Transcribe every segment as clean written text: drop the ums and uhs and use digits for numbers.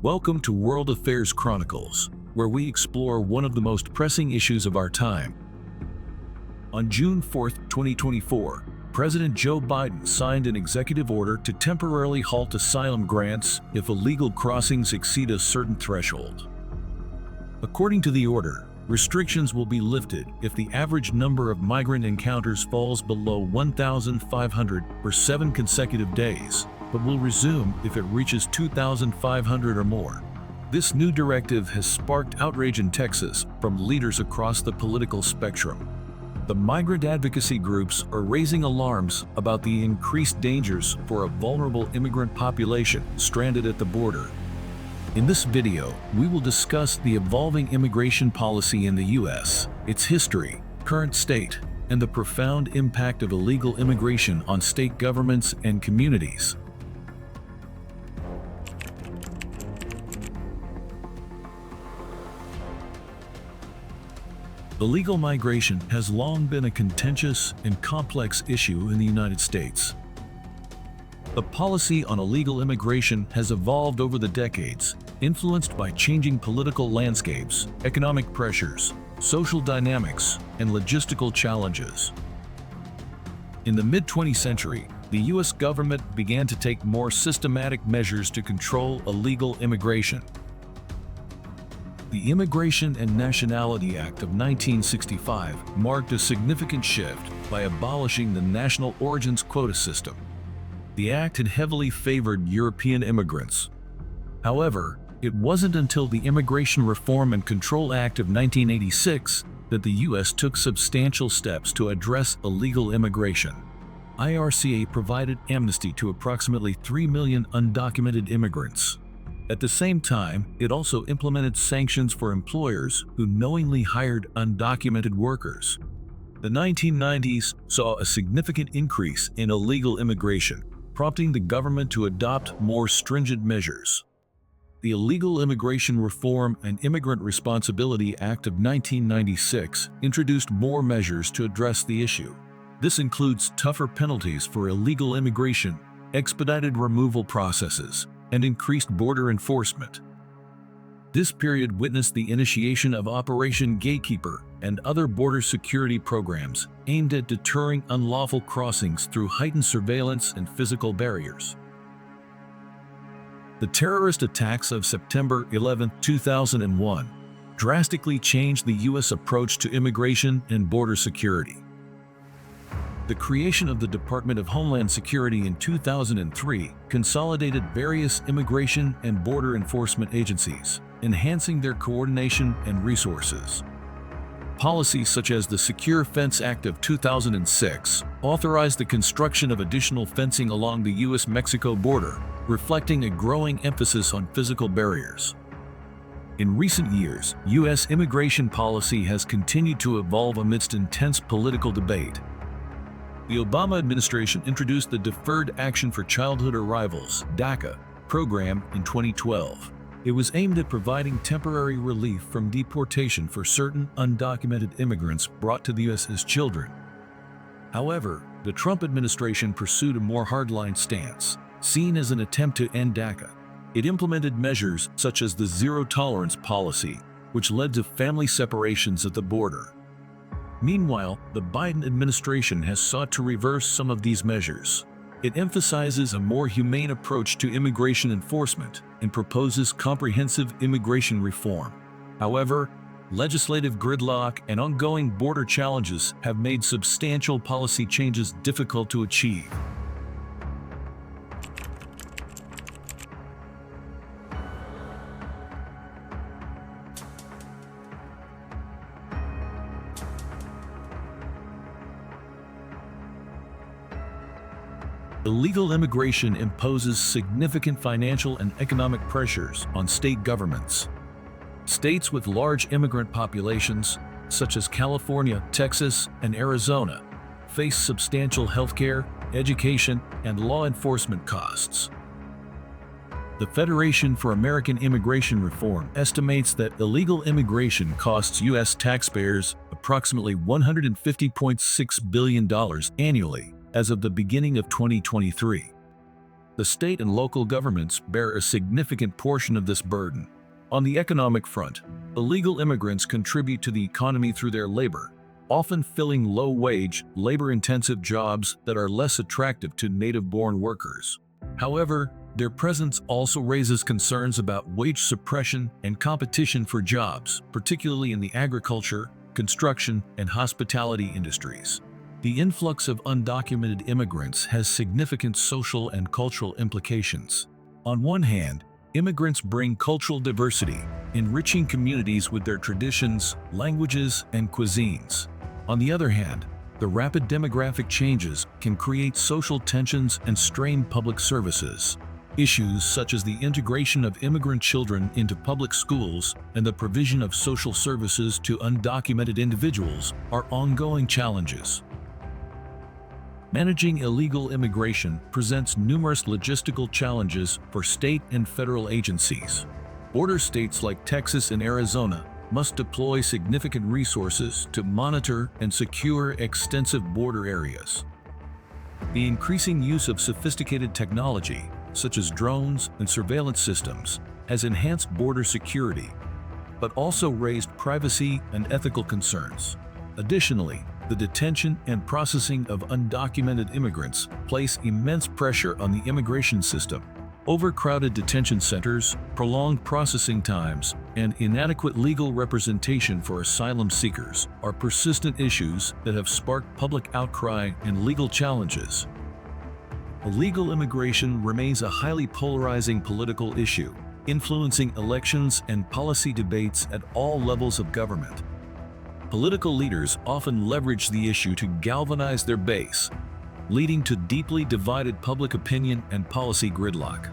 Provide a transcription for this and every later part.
Welcome to World Affairs Chronicles, where we explore one of the most pressing issues of our time. On June 4, 2024, President Joe Biden signed an executive order to temporarily halt asylum grants if illegal crossings exceed a certain threshold. According to the order, restrictions will be lifted if the average number of migrant encounters falls below 1,500 for 7 consecutive days, but will resume if it reaches 2,500 or more. This new directive has sparked outrage in Texas from leaders across the political spectrum. The migrant advocacy groups are raising alarms about the increased dangers for a vulnerable immigrant population stranded at the border. In this video, we will discuss the evolving immigration policy in the U.S., its history, current state, and the profound impact of illegal immigration on state governments and communities. Illegal migration has long been a contentious and complex issue in the United States. The policy on illegal immigration has evolved over the decades, influenced by changing political landscapes, economic pressures, social dynamics, and logistical challenges. In the mid-20th century, the U.S. government began to take more systematic measures to control illegal immigration. The Immigration and Nationality Act of 1965 marked a significant shift by abolishing the national origins quota system. The act had heavily favored European immigrants. However, it wasn't until the Immigration Reform and Control Act of 1986 that the U.S. took substantial steps to address illegal immigration. IRCA provided amnesty to approximately 3 million undocumented immigrants. At the same time, it also implemented sanctions for employers who knowingly hired undocumented workers. The 1990s saw a significant increase in illegal immigration, prompting the government to adopt more stringent measures. The Illegal Immigration Reform and Immigrant Responsibility Act of 1996 introduced more measures to address the issue. This includes tougher penalties for illegal immigration, expedited removal processes, and increased border enforcement. This period witnessed the initiation of Operation Gatekeeper and other border security programs aimed at deterring unlawful crossings through heightened surveillance and physical barriers. The terrorist attacks of September 11, 2001 drastically changed the U.S. approach to immigration and border security. The creation of the Department of Homeland Security in 2003 consolidated various immigration and border enforcement agencies, enhancing their coordination and resources. Policies such as the Secure Fence Act of 2006 authorized the construction of additional fencing along the U.S.-Mexico border, reflecting a growing emphasis on physical barriers. In recent years, U.S. immigration policy has continued to evolve amidst intense political debate. The Obama administration introduced the Deferred Action for Childhood Arrivals (DACA) program in 2012. It was aimed at providing temporary relief from deportation for certain undocumented immigrants brought to the U.S. as children. However, the Trump administration pursued a more hardline stance, seen as an attempt to end DACA. It implemented measures such as the zero-tolerance policy, which led to family separations at the border. Meanwhile, the Biden administration has sought to reverse some of these measures. It emphasizes a more humane approach to immigration enforcement and proposes comprehensive immigration reform. However, legislative gridlock and ongoing border challenges have made substantial policy changes difficult to achieve. Illegal immigration imposes significant financial and economic pressures on state governments. States with large immigrant populations, such as California, Texas, and Arizona, face substantial healthcare, education, and law enforcement costs. The Federation for American Immigration Reform estimates that illegal immigration costs U.S. taxpayers approximately $150.6 billion annually as of the beginning of 2023. The state and local governments bear a significant portion of this burden. On the economic front, illegal immigrants contribute to the economy through their labor, often filling low-wage, labor-intensive jobs that are less attractive to native-born workers. However, their presence also raises concerns about wage suppression and competition for jobs, particularly in the agriculture, construction, and hospitality industries. The influx of undocumented immigrants has significant social and cultural implications. On one hand, immigrants bring cultural diversity, enriching communities with their traditions, languages, and cuisines. On the other hand, the rapid demographic changes can create social tensions and strain public services. Issues such as the integration of immigrant children into public schools and the provision of social services to undocumented individuals are ongoing challenges. Managing illegal immigration presents numerous logistical challenges for state and federal agencies. Border states like Texas and Arizona must deploy significant resources to monitor and secure extensive border areas. The increasing use of sophisticated technology, such as drones and surveillance systems, has enhanced border security, but also raised privacy and ethical concerns. Additionally, the detention and processing of undocumented immigrants place immense pressure on the immigration system. Overcrowded detention centers, prolonged processing times, and inadequate legal representation for asylum seekers are persistent issues that have sparked public outcry and legal challenges. Illegal immigration remains a highly polarizing political issue, influencing elections and policy debates at all levels of government. Political leaders often leverage the issue to galvanize their base, leading to deeply divided public opinion and policy gridlock.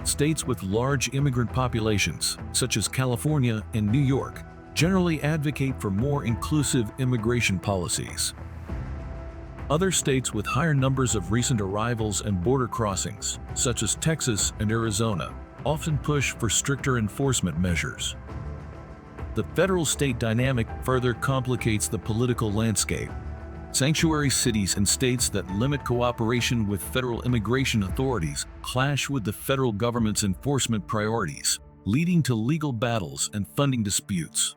States with large immigrant populations, such as California and New York, generally advocate for more inclusive immigration policies. Other states with higher numbers of recent arrivals and border crossings, such as Texas and Arizona, often push for stricter enforcement measures. The federal-state dynamic further complicates the political landscape. Sanctuary cities and states that limit cooperation with federal immigration authorities clash with the federal government's enforcement priorities, leading to legal battles and funding disputes.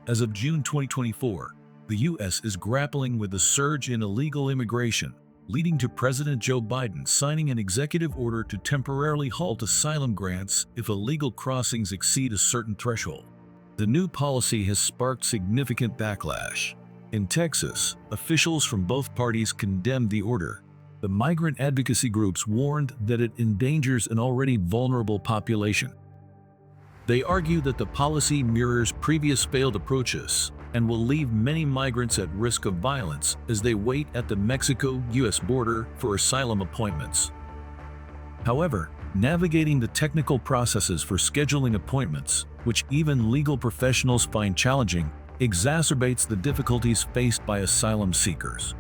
As of June 2024, the U.S. is grappling with a surge in illegal immigration, leading to President Joe Biden signing an executive order to temporarily halt asylum grants if illegal crossings exceed a certain threshold. The new policy has sparked significant backlash. In Texas, officials from both parties condemned the order. The migrant advocacy groups warned that it endangers an already vulnerable population. They argue that the policy mirrors previous failed approaches and will leave many migrants at risk of violence as they wait at the Mexico-U.S. border for asylum appointments. However, navigating the technical processes for scheduling appointments, which even legal professionals find challenging, exacerbates the difficulties faced by asylum seekers.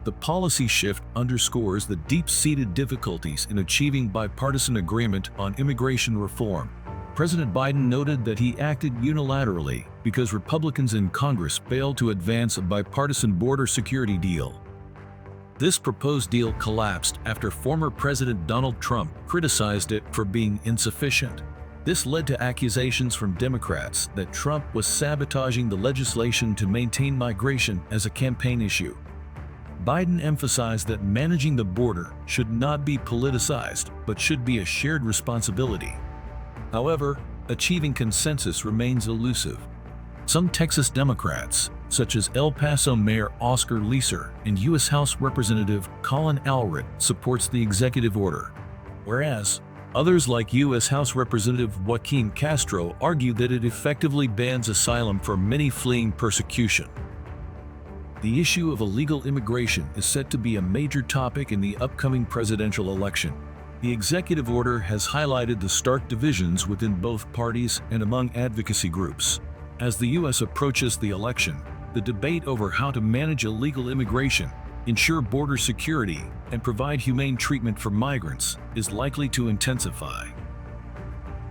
The policy shift underscores the deep-seated difficulties in achieving bipartisan agreement on immigration reform. President Biden noted that he acted unilaterally because Republicans in Congress failed to advance a bipartisan border security deal. This proposed deal collapsed after former President Donald Trump criticized it for being insufficient. This led to accusations from Democrats that Trump was sabotaging the legislation to maintain migration as a campaign issue. Biden emphasized that managing the border should not be politicized, but should be a shared responsibility. However, achieving consensus remains elusive. Some Texas Democrats, such as El Paso Mayor Oscar Leeser and U.S. House Representative Colin Allred, supports the executive order, whereas others like U.S. House Representative Joaquin Castro argue that it effectively bans asylum for many fleeing persecution. The issue of illegal immigration is set to be a major topic in the upcoming presidential election. The executive order has highlighted the stark divisions within both parties and among advocacy groups. As the U.S. approaches the election, the debate over how to manage illegal immigration, ensure border security, and provide humane treatment for migrants is likely to intensify.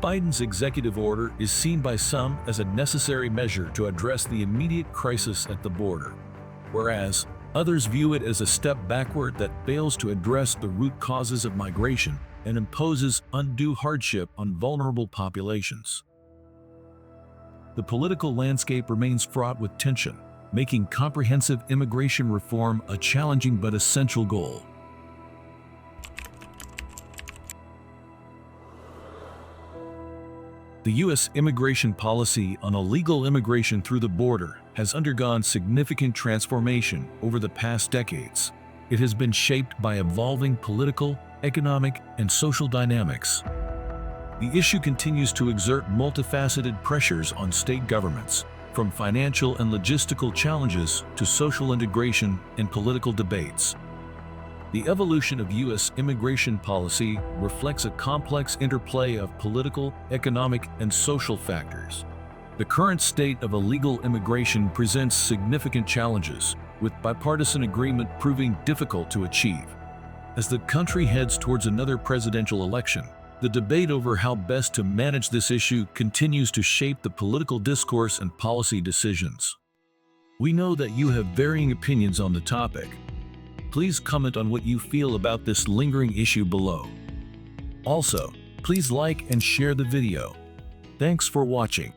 Biden's executive order is seen by some as a necessary measure to address the immediate crisis at the border. whereas others view it as a step backward that fails to address the root causes of migration and imposes undue hardship on vulnerable populations. The political landscape remains fraught with tension, making comprehensive immigration reform a challenging but essential goal. The U.S. immigration policy on illegal immigration through the border has undergone significant transformation over the past decades. It has been shaped by evolving political, economic, and social dynamics. The issue continues to exert multifaceted pressures on state governments, from financial and logistical challenges to social integration and political debates. The evolution of U.S. immigration policy reflects a complex interplay of political, economic, and social factors. The current state of illegal immigration presents significant challenges, with bipartisan agreement proving difficult to achieve. As the country heads towards another presidential election, the debate over how best to manage this issue continues to shape the political discourse and policy decisions. We know that you have varying opinions on the topic. Please comment on what you feel about this lingering issue below. Also, please like and share the video. Thanks for watching.